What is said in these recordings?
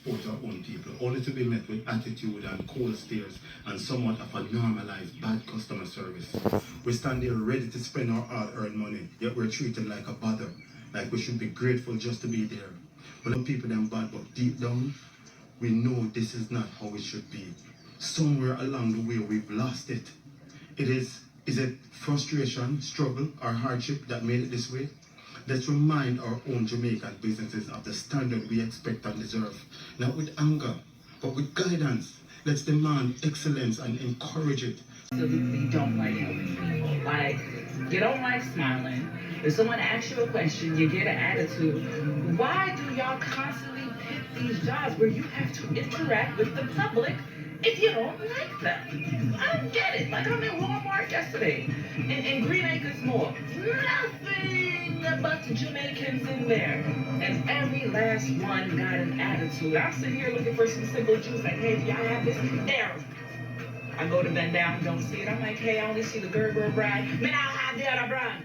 support our own people, only to be met with attitude and cold stares and somewhat of a normalized bad customer service. We stand there ready to spend our hard-earned money, yet we're treated like a bother, like we should be grateful just to be there. But some people them bad, but deep down, we know this is not how it should be. Somewhere along the way, we've lost it. Is it frustration, struggle, or hardship that made it this way? Let's remind our own Jamaican businesses of the standard we expect and deserve. Not with anger, but with guidance. Let's demand excellence and encourage it. Absolutely don't like helping people. Like, you don't like smiling. If someone asks you a question, you get an attitude. Why do y'all constantly pick these jobs where you have to interact with the public if you don't like them? I don't get it. Like, I'm in Walmart yesterday in Green Acres Mall. Nothing but Jamaicans in there. And every last one got an attitude. I'm sitting here looking for some simple juice. Like, hey, do y'all have this? There. I go to bend down, don't see it. I'm like, hey, I only see the Gerber brand. Man, I'll have the other brand.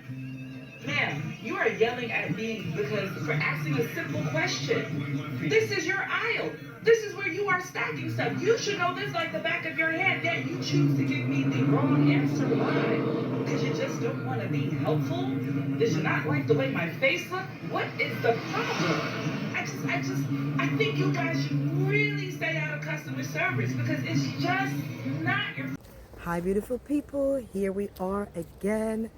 Ma'am, you are yelling at me because for asking a simple question. This is your aisle. This is where you are stacking stuff. You should know this like the back of your head. Yet you choose to give me the wrong answer. Why? Because you just don't want to be helpful? Did you not like the way my face looked? What is the problem? I think you guys should really stay out of customer service because it's just not your. Hi, beautiful people. Here we are again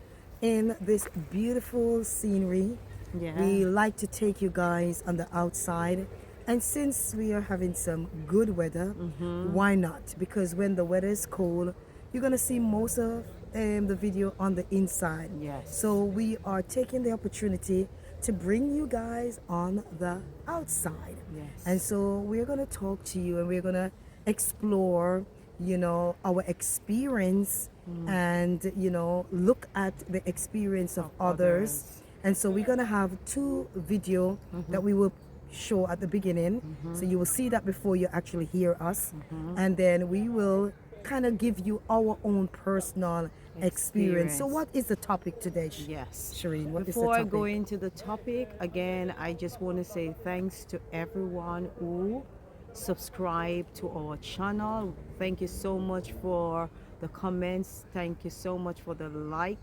in this beautiful scenery. Yeah. We like to take you guys on the outside. And since we are having some good weather, why not? Because when the weather is cold, you're going to see most of the video on the inside. Yes. So we are taking the opportunity to bring you guys on the outside. Yes. And so we're going to talk to you and we're going to explore, you know, our experience and, you know, look at the experience of others. And so we're going to have two video that we will show at the beginning. So you will see that before you actually hear us. And then we will kind of give you our own personal experience. So what is the topic today? Yes. Shireen, what is the Before I topic? go into the topic, again, I just want to say thanks to everyone who subscribe to our channel. Thank you so much for the comments. Thank you so much for the like.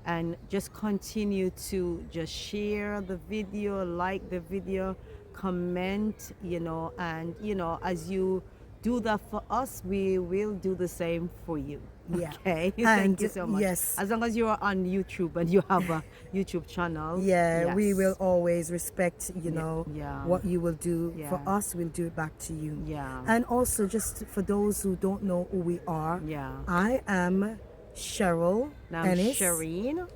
And just continue to just share the video, like the video, comment, you know, and, you know, as you do that for us, we will do the same for you. Yeah. Okay. And Thank you so much. yes. As long as you are on YouTube and you have a YouTube channel. Yeah, we yes. will always respect, you know, yeah. what you will do for Yeah. us, we'll do it back to you. Yeah. And also, just for those who don't know who we are, Yeah. I am Cheryl Now I'm Ennis. Shireen.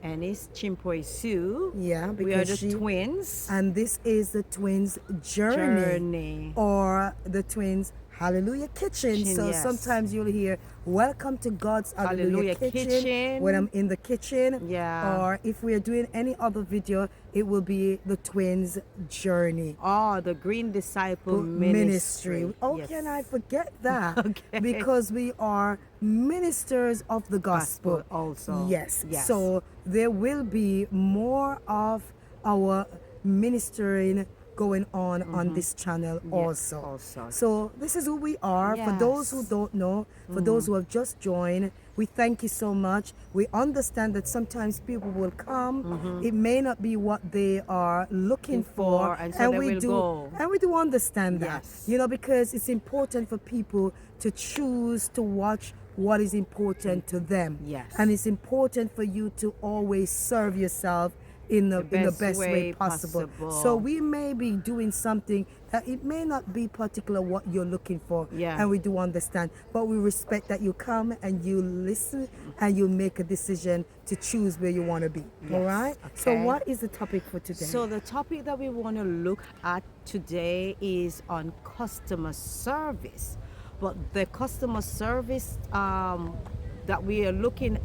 Ennis Chimpoy Sue. Yeah, We are because the twins. and this is the twins' journey. Or the twins' Hallelujah Kitchen. So yes. sometimes you'll hear, welcome to God's Hallelujah, Hallelujah kitchen, Kitchen. when I'm in the kitchen. Yeah. Or if we are doing any other video, it will be the twins' journey. Oh, the Green Disciple Ministry. Oh, Yes. can I forget that? Okay. Because we are ministers of the gospel. Gospel also. Yes. Yes. So there will be more of our ministering going on this channel also. also. So this is who we are. For those who Yes. don't know, for those who have just joined, we thank you so much. We understand that sometimes people will come. It may not be what they are looking for, and so they we will do go. and we do understand that. Yes. You know, because it's important for people to choose to watch what is important to them. Yes. And it's important for you to always serve yourself in the best way possible. So we may be doing something that it may not be particular what you're looking for. Yeah. And we do understand. But we respect that you come and you listen and you make a decision to choose where you want to be. Yes. All right? So Okay. what is the topic for today? So the topic that we want to look at today is on customer service. But the customer service that we are looking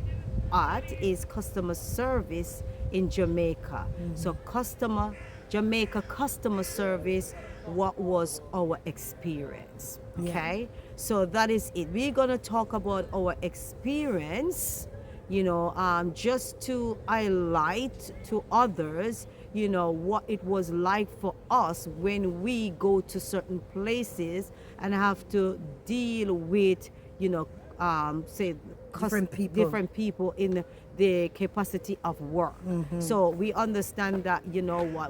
at is customer service in Jamaica. So Jamaica customer service, what was our experience? Okay, so that is it. We're gonna talk about our experience, you know, just to highlight to others, what it was like for us when we go to certain places and have to deal with, say, different people in the capacity of work. So we understand that,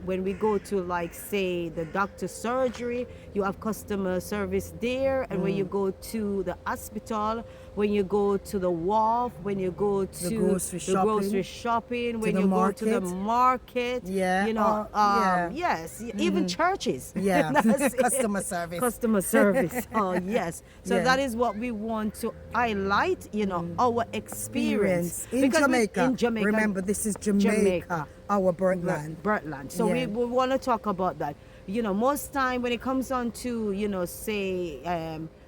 when we go to, like, say, the doctor's surgery, you have customer service there, and when you go to the hospital, when you go to the wharf, when you go to the grocery shopping, when you go to the market, yes, even churches. Yeah. That's it. Customer service. Customer service. Oh, yes. So Yeah. that is what we want to highlight, our experience. In Because Jamaica. in Jamaica. Remember, this is Jamaica, our birthland. Birdland. So Yeah. we want to talk about that. Most time when it comes on to, say,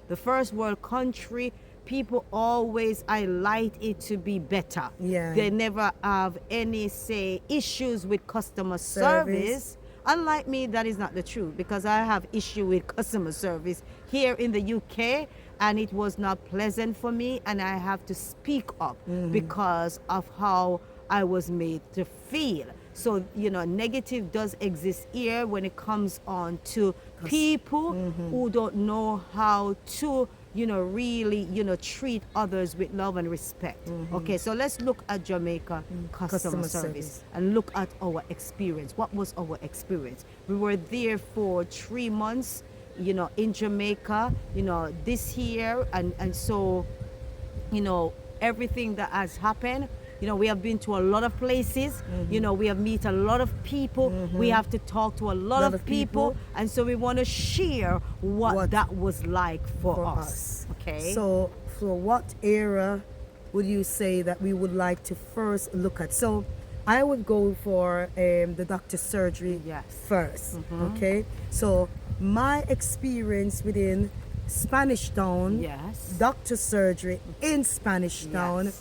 the first world country, people always highlight it to be better. Yeah. They never have any, say, issues with customer service. Unlike me, that is not the truth, because I have issue with customer service here in the UK, and it was not pleasant for me, and I have to speak up because of how I was made to feel. So, negative does exist here when it comes on to people who don't know how to, really, treat others with love and respect. Okay, so let's look at Jamaica customer service and look at our experience. What was our experience? We were there for 3 months, in Jamaica, this year, and so, everything that has happened. We have been to a lot of places. We have met a lot of people. We have to talk to a lot of people. And so we want to share what that was like for us. Okay. So what era would you say that we would like to first look at? So I would go for the doctor's surgery first. Okay. So my experience within Spanish Town, doctor's surgery in Spanish Town,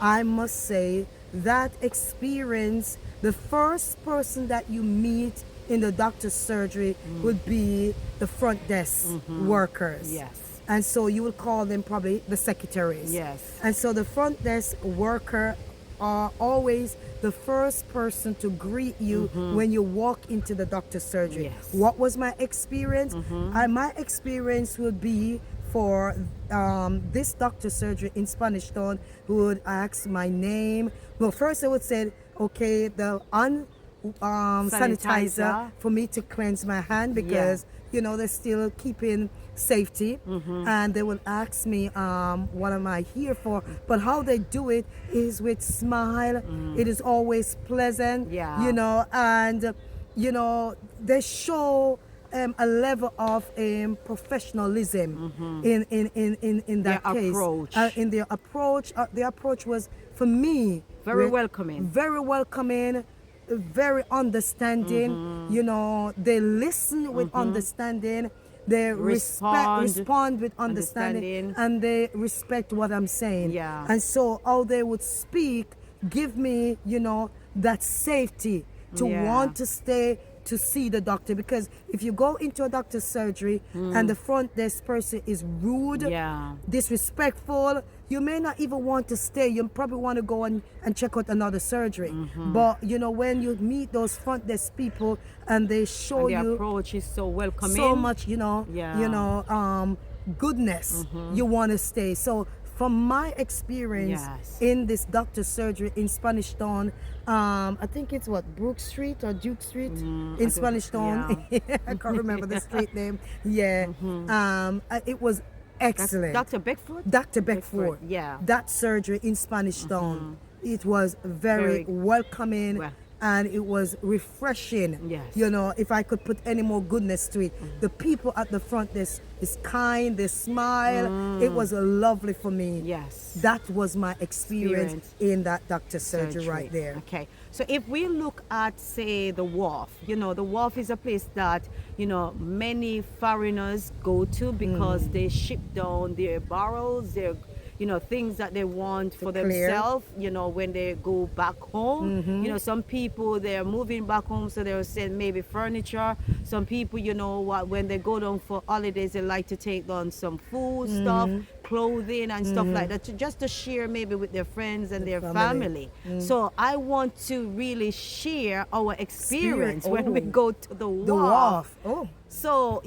I must say that experience, the first person that you meet in the doctor's surgery would be the front desk workers. Yes. And so you will call them probably the secretaries. Yes. And so the front desk worker are always the first person to greet you when you walk into the doctor's surgery. Yes. What was my experience? My experience would be for this doctor's surgery in Spanish Town, who would ask my name. Well, first they would say, okay, the sanitizer for me to cleanse my hand, because they're still keeping safety. And they will ask me, what am I here for? But how they do it is with smile. It is always pleasant. And they show a level of professionalism in that their case. approach. In their approach. Their approach was, for me, very welcoming. Very welcoming, very understanding. They listen with understanding. They respond with understanding, and they respect what I'm saying. And so how they would speak give me, that safety to want to stay to see the doctor. Because if you go into a doctor's surgery and the front desk person is rude, disrespectful, you may not even want to stay. You probably want to go and check out another surgery. But when you meet those front desk people and they show and the you approach is so welcoming, so much goodness, you want to stay. So from my experience in this doctor's surgery in Spanish Town, I think it's Brook Street or Duke Street in Spanish Town. I can't remember the street name. It was excellent. Dr. Beckford? Dr. Beckford. That surgery in Spanish Town, it was very welcoming. And it was refreshing. If I could put any more goodness to it. The people at the front desk is kind, they smile. It was lovely for me. That was my experience in that doctor's surgery right there. Okay. So if we look at, say, the wharf, the wharf is a place that, many foreigners go to because they ship down their barrels, their things that they want for themselves, when they go back home. Some people, they're moving back home, so they'll send maybe furniture. Some people, when they go down for holidays, they like to take down some food stuff, clothing and stuff like that, just to share maybe with their friends and their family. So I want to really share our experience when we go to the wharf. Oh. So,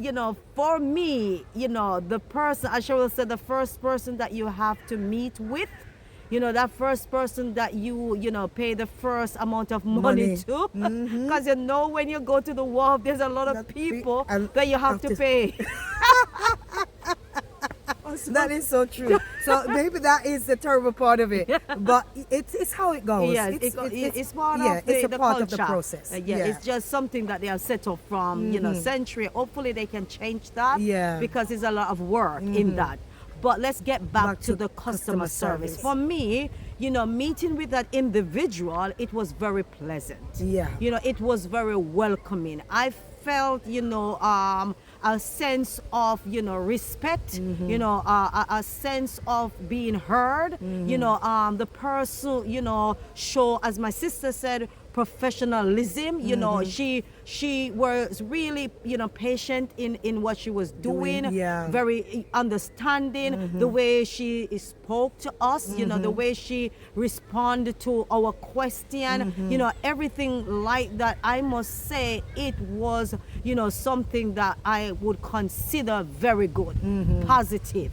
for me, the person, I shall say, the first person that you have to meet with, that first person that you pay the first amount of money to. Because when you go to the wharf, there's a lot of people that you have to pay. That is so true. So maybe that is the terrible part of it, but it's how it goes. Yes, it's part of it's a the part culture. of the process. It's just something that they have set up from century. Hopefully they can change that. Because there's a lot of work in that. But let's get back to the customer service. For me, meeting with that individual, it was very pleasant. It was very welcoming. I felt, a sense of, respect, a sense of being heard. The person, show, as my sister said, professionalism. She was really, patient in what she was doing. Very understanding. The way she spoke to us, the way she responded to our question, everything like that. I must say it was, something that I would consider very good, positive.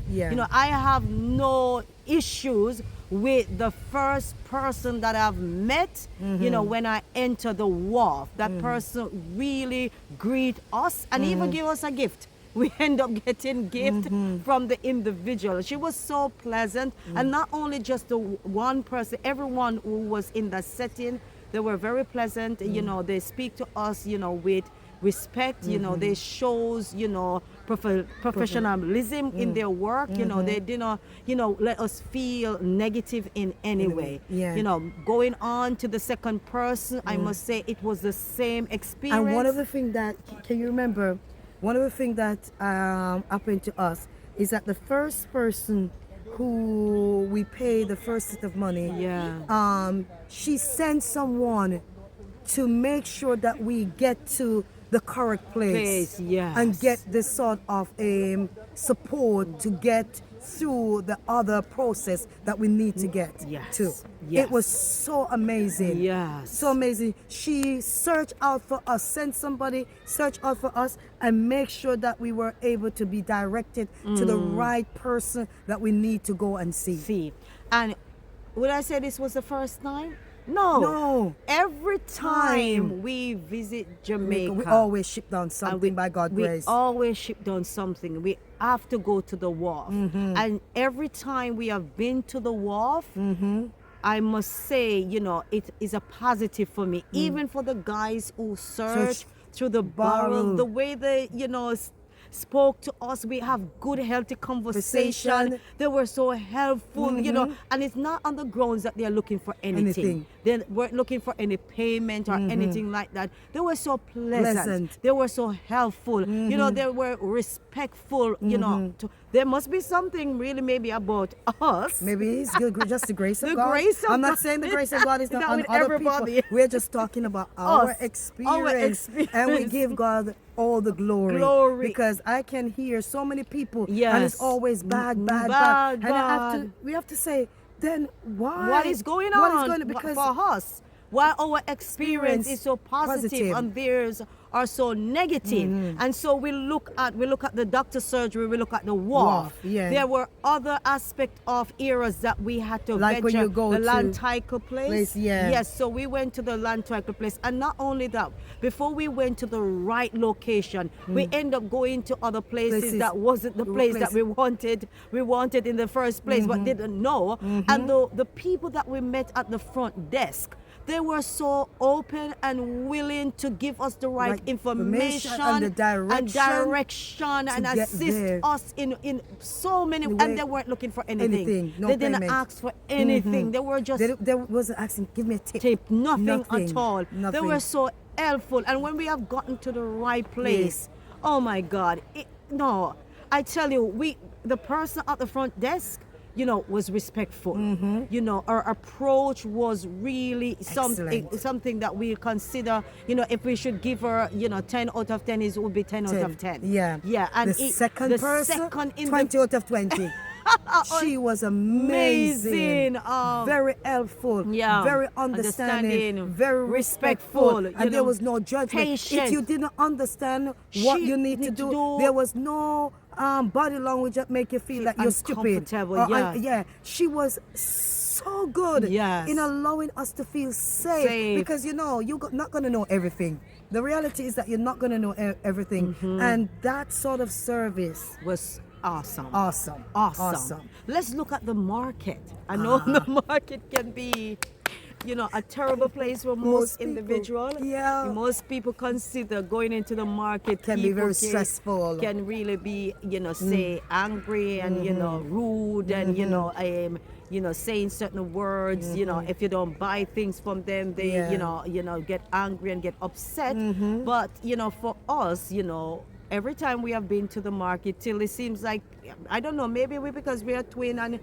I have no issues with the first person that I've met, when I enter the wharf. That person really greet us and even give us a gift. We end up getting gift from the individual. She was so pleasant, and not only just the one person, everyone who was in that setting, they were very pleasant. They speak to us, with respect. They shows, professionalism in their work. They didn't, let us feel negative in any way. Going on to the second person, I must say it was the same experience. And one of the things that, can you remember, one of the things that happened to us is that the first person who we pay the first set of money, she sent someone to make sure that we get to the correct place, and get the sort of support to get through the other process that we need to get to. It was so amazing. So amazing. She searched out for us, sent somebody, search out for us, and make sure that we were able to be directed to the right person that we need to go and see. And would I say this was the first time? No. Every time we visit Jamaica, we always ship down something, by God's grace. We always ship down something. We have to go to the wharf. And every time we have been to the wharf, I must say, it is a positive for me. Even for the guys who search through the barrel, the way they, spoke to us. We have good, healthy conversation. They were so helpful, and it's not on the grounds that they're looking for anything. They weren't looking for any payment or anything like that. They were so pleasant. They were so helpful. They were respectful. There must be something really maybe about us. Maybe it's good, just the grace of God. Grace of I'm not God. saying the grace of God is not on other everybody. people. We're just talking about our experience. And we give God all the glory. Because I can hear so many people, and it's always bad. And we have to say, then why? What is going on? What is going on? Because for us? Why our experience is so positive and theirs are so negative. And so we look at the doctor surgery, we look at the wharf. There were other aspects of areas that we had to like when you go the to land title place. Yes, so we went to the land title place, and not only that, before we went to the right location, we end up going to other places that wasn't the place that we wanted in the first place, but didn't know. And the people that we met at the front desk, they were so open and willing to give us the right information and direction and assist us in so many, and they weren't looking for anything. No they didn't payment. Ask for anything. They were just they wasn't asking, give me a tip. Nothing at all. They were so helpful, and when we have gotten to the right place, oh my God, I tell you, the person at the front desk, was respectful. Our approach was really something that we consider, if we should give her, 10 out of 10, it would be 10 out of 10. And And the second person, 20 out of 20. She was amazing. Very helpful. Yeah. Very understanding. Understanding, Very respectful, respectful. you And there know, was no judgment. patient. If you didn't understand what She you need to need to do, do- there was no body language that make you feel that you're stupid. uncomfortable, Or, yeah. yeah. She was so good Yes. in allowing us to feel safe. Safe. Because you're not going to know everything. The reality is that you're not going to know everything. Mm-hmm. And that sort of service, Was awesome. awesome. Awesome. Let's look at the market. I know the market can be, a terrible place for most people, individuals. yeah. Most people consider going into the market Can be people very stressful. Can really be, say angry and rude and saying certain words. If you don't buy things from them, they Yeah. get angry and get upset. But for us, every time we have been to the market, till it seems like, I don't know, maybe because we are twin and,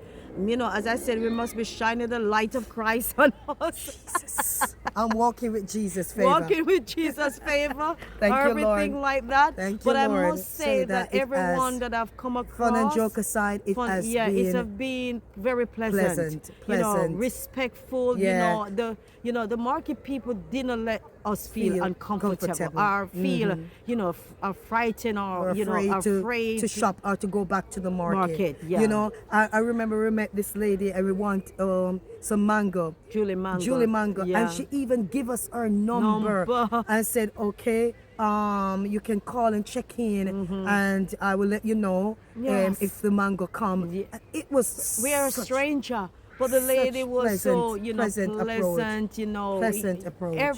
as I said, we must be shining the light of Christ on us. I'm walking with Jesus' favor. Walking with Jesus' favor, Thank or you, everything Lord. like that. Thank you, but I Lord. must say that it everyone has- that I've come across, Fun and joke aside, it has it's been been very pleasant. pleasant. Respectful. Yeah. The market people didn't let us feel Feel uncomfortable comfortable. or feel, are frightened or, afraid to shop or to go back to the market. yeah. I remember we met this lady and we want some mango. Julie Mango. Yeah. And she even give us her number. And said, okay, you can call and check in and I will let you know Yes. if the mango come. Yeah. It was We are a such- stranger, but the lady such was so, pleasant approach. pleasant, Pleasant approach.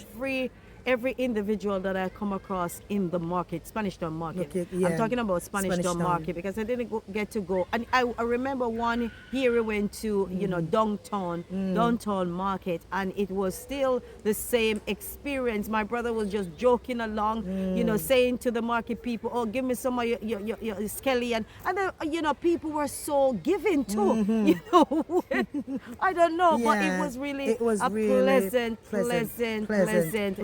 Every individual that I come across in the market, Spanish Town Market. Okay, yeah. I'm talking about Spanish Spanish Town Town. Market because I didn't get to go. And I remember one here we went to, downtown market, and it was still the same experience. My brother was just joking along, saying to the market people, "Oh, give me some of your skelly," and then people were so giving too. I don't know, but it Yeah, was really it was a really pleasant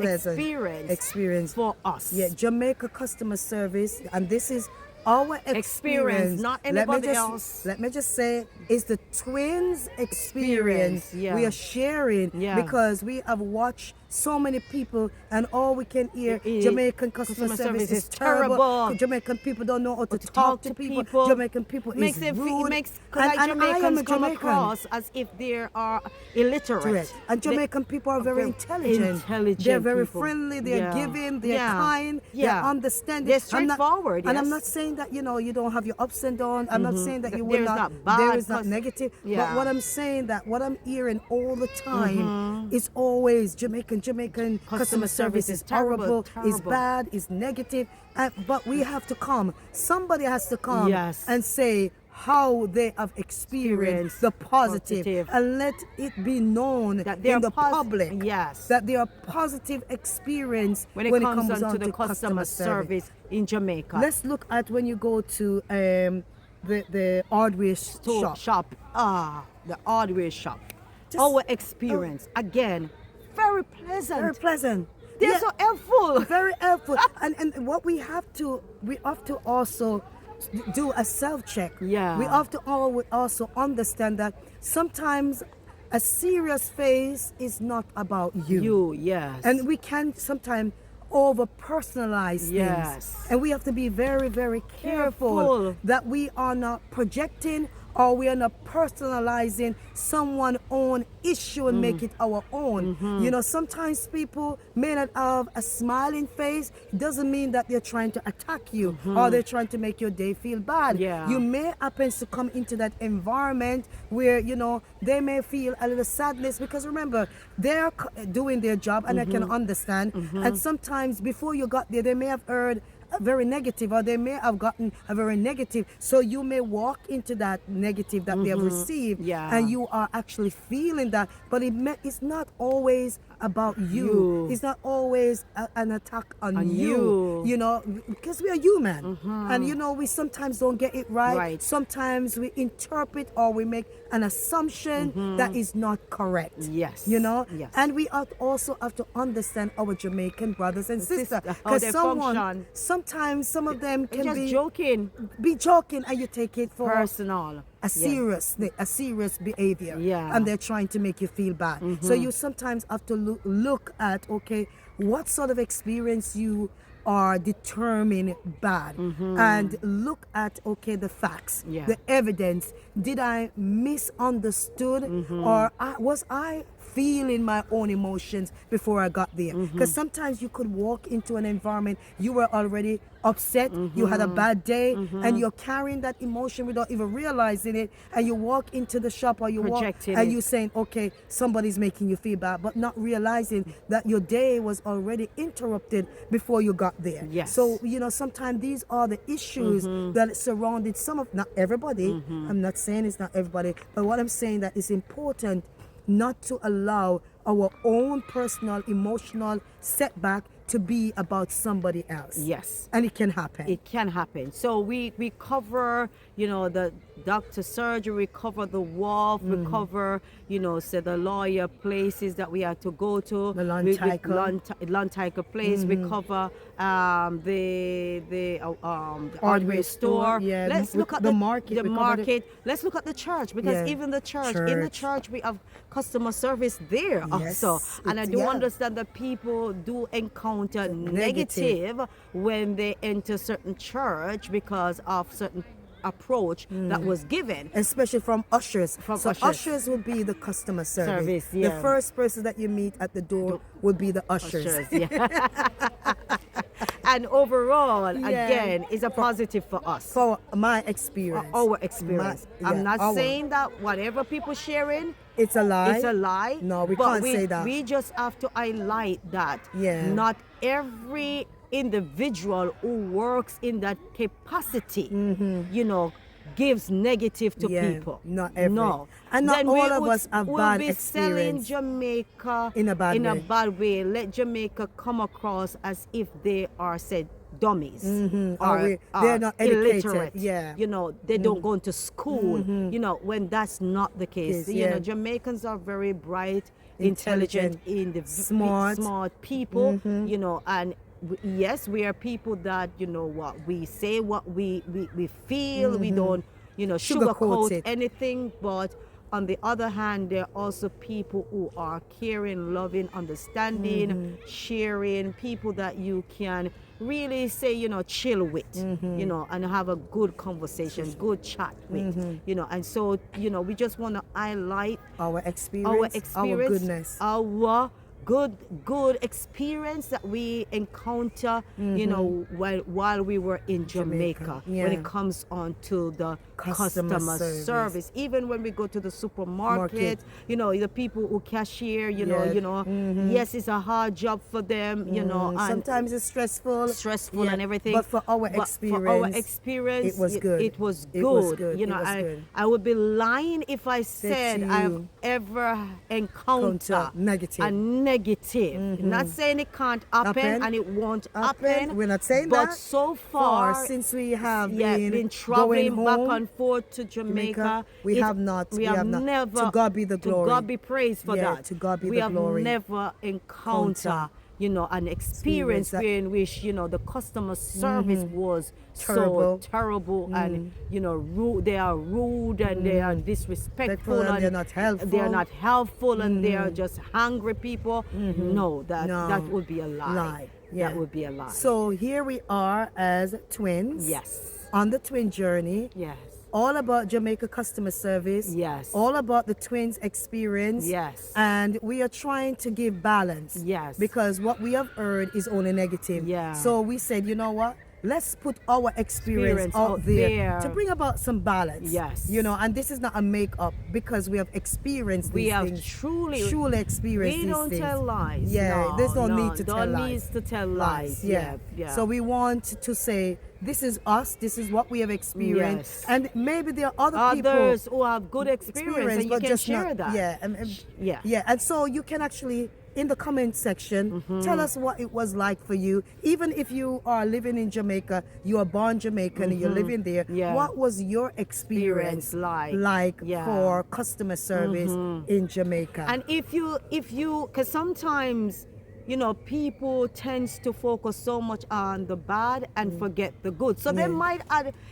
experience for us. Yeah, Jamaica customer service, and this is our experience, not Let me anybody just- else. Let me just say, it's the twins' experience Yeah. we are sharing Yeah. because we have watched so many people, and all we can hear, Jamaican customer service is terrible. Jamaican people don't know how to talk to people. Jamaican people makes is it rude. makes and like I am Jamaicans a come Jamaican. across as if they are illiterate. Correct. And Jamaican people are very intelligent. Intelligent They're very people. friendly. They're Yeah. giving. They're Yeah. kind. Yeah. They're understanding. They're I'm not- straightforward, And I'm yes. not saying that you don't have your ups and downs. I'm not saying that you will There is not. not bad there is not cus- negative. Yeah. But what I'm saying that what I'm hearing all the time is always Jamaican customer service is horrible, is terrible. bad, is negative. But we have to come. Somebody has to come Yes. and say how they have experienced the positive, and let it be known That they in are the public yes. that there are positive experience when it comes on to the customer service in Jamaica. Let's look at when you go to the hardware shop. The hardware shop. Just- Our experience, again, very pleasant. Very pleasant. They're Yeah, so helpful. very helpful. and what we have to also do a self-check. Yeah. We have to also understand that sometimes a serious face is not about you. Yes. And we can sometimes over personalize things. Yes. And we have to be very, very careful Careful. that we are not projecting or we are not personalizing someone's own issue and make it our own. Sometimes people may not have a smiling face. It doesn't mean that they're trying to attack you or they're trying to make your day feel bad. Yeah. You may happen to come into that environment where, they may feel a little sadness because remember, they're doing their job and I can understand. And sometimes before you got there, they may have heard a very negative or they may have gotten a very negative, so you may walk into that negative that they have received, Yeah. and you are actually feeling that, but it's not always about you. It's not always an attack on you. Because we are human, and we sometimes don't get it right. Sometimes we interpret or we make an assumption that is not correct. Yes. Yes. And we also have to understand our Jamaican brothers and sisters, how they function. sometimes some of them can just be joking. joking and you take it for Personal. a serious behavior, Yeah. and they're trying to make you feel bad. So you sometimes have to look at, okay, what sort of experience you are determined bad, and look at, okay, the facts, Yeah. the evidence. Did I misunderstood, or was I feeling my own emotions before I got there? Because sometimes you could walk into an environment, you were already upset, you had a bad day, and you're carrying that emotion without even realizing it, and you walk into the shop, or you walk Projecting and it. you saying, okay, somebody's making you feel bad, but not realizing that your day was already interrupted before you got there. Yes. So sometimes these are the issues that surrounded some of, not everybody, I'm not saying it's not everybody, but what I'm saying, that it's important not to allow our own personal emotional setback to be about somebody else. Yes. And it can happen. It can happen. So we cover, the doctor surgery, we cover the wharf, we cover, say the lawyer places that we had to go to. The Lantica place. We cover the hardware store. Yeah, Let's look at the market. The We covered market. Let's look at the church, because Yeah. even the church, in the church we have customer service there Yes, also. And I it's- do yeah. understand that people do encounter negative when they enter certain church because of certain approach that was given. Especially from ushers. From so ushers. ushers would be the customer service. yeah. The first person that you meet at the door would be the ushers. Ushers, yeah. And overall, Yeah. again, it's a positive for us. For my experience. Our experience. I'm not our. saying that whatever people sharing, It's a lie. it's a lie. No, we but can't say that. We just have to highlight that Yeah. not every individual who works in that capacity, gives negative to Yeah, people. not every. No. And not Then all we of would- us have we'll bad be selling experience Jamaica in a bad way. Let Jamaica come across as if they are said dummies Or they're not educated. illiterate. Yeah. They don't go into school. When that's not the case. Yes, yeah. Jamaians are very bright, intelligent, smart people. And yes, we are people that what we say, what we feel. We don't Sugarcoat sugarcoat it. anything. But on the other hand, there are also people who are caring, loving, understanding, sharing, people that you can really say, chill with, and have a good conversation, good chat with, and so, we just want to highlight Our experience, our goodness. our good experience that we encounter, while we were in Jamaica. Yeah. When it comes on to the customer service. Even when we go to the supermarket, the people who cashier, yes, it's a hard job for them, and sometimes it's stressful. stressful and everything. But for our experience, it was good. It was It was good. good. It was good. I would be lying if I said to I've you. ever encountered Negative. a negative. Not saying it can't happen and it won't happen. We're not saying but that. so far, since we have been traveling going back home, and forth to Jamaica, we have not. We have not. never. To God be the glory. To God be praised for Yeah, that. to God be we the have glory. never encountered, an experience that- in which the customer service was Terrible. so terrible, and rude. They are rude and they are disrespectful, And they're not helpful. They are not helpful, and they are just hungry people. No, that would be a lie. Yeah. That would be a lie. So here we are as twins. Yes. On the twin journey. Yes. All about Jamaica customer service. Yes. All about the twins experience. Yes. And we are trying to give balance. Yes. Because what we have heard is only negative. Yeah. So we said, you know what? Let's put our experience out out there, there. to bring about some balance. Yes. And this is not a make-up, because we have experienced We these have things. truly experienced We these don't things. tell lies. Yeah, there's no need to tell don't lies. need to tell lies. Yeah. Yeah. So we want to say, this is us, this is what we have experienced. Yes. And maybe there are other others people who have good experience, and you but can just share not, that. Yeah. Yeah. Yeah. And so you can actually, in the comment section, tell us what it was like for you. Even if you are living in Jamaica, you are born Jamaican and you're living there, Yeah. what was your experience like. Yeah. for customer service in Jamaica? And if you, because sometimes you know, people tends to focus so much on the bad and forget the good. So they Yeah. might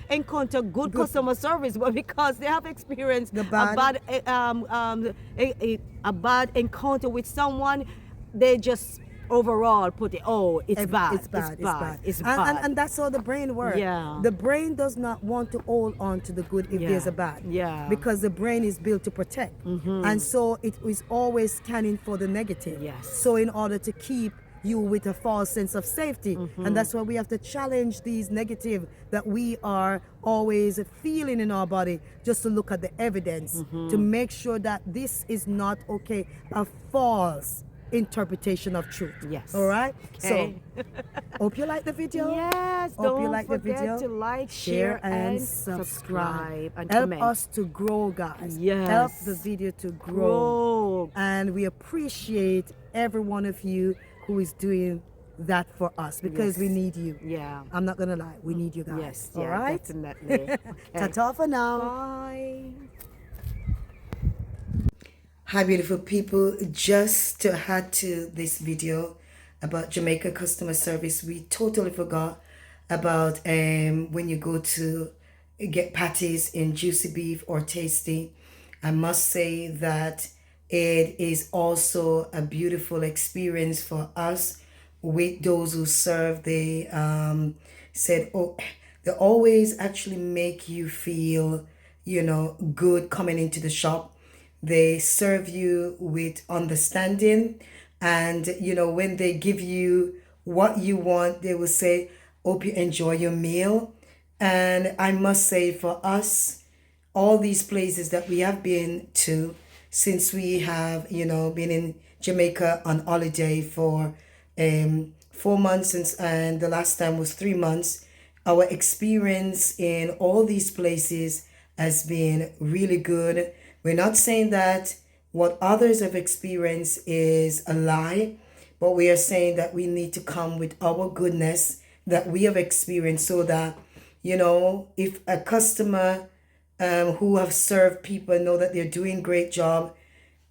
encounter good customer service, but because they have experienced The a bad. bad a bad encounter with someone, they just overall put it, oh, it's bad, It's bad. it's And, bad. and that's how the brain works. Yeah. The brain does not want to hold on to the good if Yeah. there's a bad. Yeah. Because the brain is built to protect. And so it is always scanning for the negative. Yes. So in order to keep you with a false sense of safety. And that's why we have to challenge these negative that we are always feeling in our body, just to look at the evidence to make sure that this is not okay, a false interpretation of truth. Yes. All right. Okay. So hope you like the video. Yes, Hope you don't like the forget video. to like, share, and subscribe and Help comment. us to grow, guys. Yes. Help the video to grow. And we appreciate every one of you who is doing that for us, because Yes. we need you. Yeah. I'm not gonna lie, we need you guys. Yes. All Yeah, right. definitely. Okay. Ta-ta for now. Bye. Hi beautiful people, just to add to this video about Jamaica customer service, we totally forgot about when you go to get patties in Juicy Beef or Tasty. I must say that it is also a beautiful experience for us with those who serve. They said, oh, they always actually make you feel, you know, good coming into the shop. They serve you with understanding, and you know, when they give you what you want, they will say, hope you enjoy your meal. And I must say, for us, all these places that we have been to since we have, you know, been in Jamaica on holiday for 4 months since, and the last time was 3 months, our experience in all these places has been really good. We're not saying that what others have experienced is a lie, but we are saying that we need to come with our goodness that we have experienced, so that, you know, if a customer who have served people know that they're doing great job,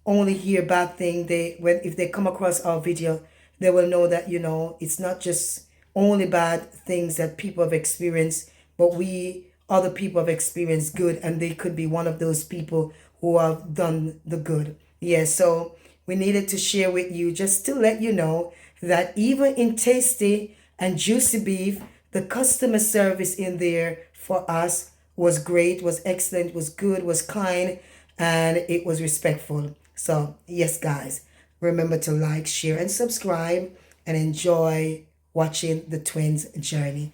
only hear bad thing, if they come across our video, they will know that, you know, it's not just only bad things that people have experienced, but we other people have experienced good, and they could be one of those people who have done the good. Yeah, so we needed to share with you, just to let you know that even in Tasty and Juicy Beef, the customer service in there for us was great, was excellent, was good, was kind, and it was respectful. So yes, guys, remember to like, share, and subscribe, and enjoy watching the twins' journey.